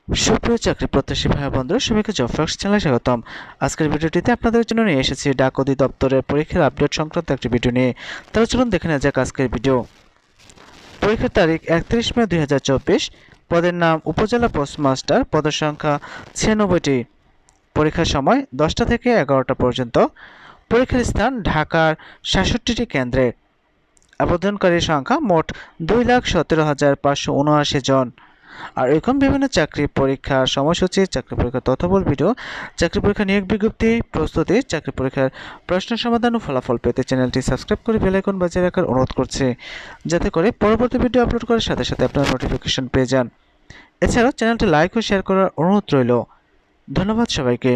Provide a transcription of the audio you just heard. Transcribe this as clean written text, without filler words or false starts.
সুপ্রিয় চাকরি প্রত্যাশী ভাই বন্ধুরা, সবাইকে জব ফ্যাক্টস চ্যানেলে স্বাগতম। আজকের ভিডিওটিতে আপনাদের জন্য নিয়ে এসেছি ডাক অধিদপ্তরের পরীক্ষার আপডেট সংক্রান্ত একটি ভিডিও নিয়ে। তাহলে চলুন দেখে নেওয়া যাক আজকের ভিডিও। পরীক্ষার তারিখ 31 মে 2024। পদের নাম উপজেলা পোস্টমাস্টার, পদের সংখ্যা 96টি। পরীক্ষার সময় 10টা থেকে 11টা পর্যন্ত। পরীক্ষার স্থান ঢাকার 66টি কেন্দ্রে। আবেদনকারীর সংখ্যা মোট 2,17,579 জন। আর এরকম বিভিন্ন চাকরি পরীক্ষার সময়সূচি, চাকরি পরীক্ষার তথ্যবহুল ভিডিও, চাকরি পরীক্ষা নিয়োগ বিজ্ঞপ্তি, প্রস্তুতি, চাকরি পরীক্ষার প্রশ্ন সমাধান ও ফলাফল পেতে চ্যানেলটি সাবস্ক্রাইব করে বেল আইকন বাজিয়ে রাখার অনুরোধ করছি, যাতে করে পরবর্তী ভিডিও আপলোড করার সাথে সাথে আপনারা নোটিফিকেশন পেয়ে যান। এছাড়াও চ্যানেলটি লাইক ও শেয়ার করার অনুরোধ রইল। ধন্যবাদ সবাইকে।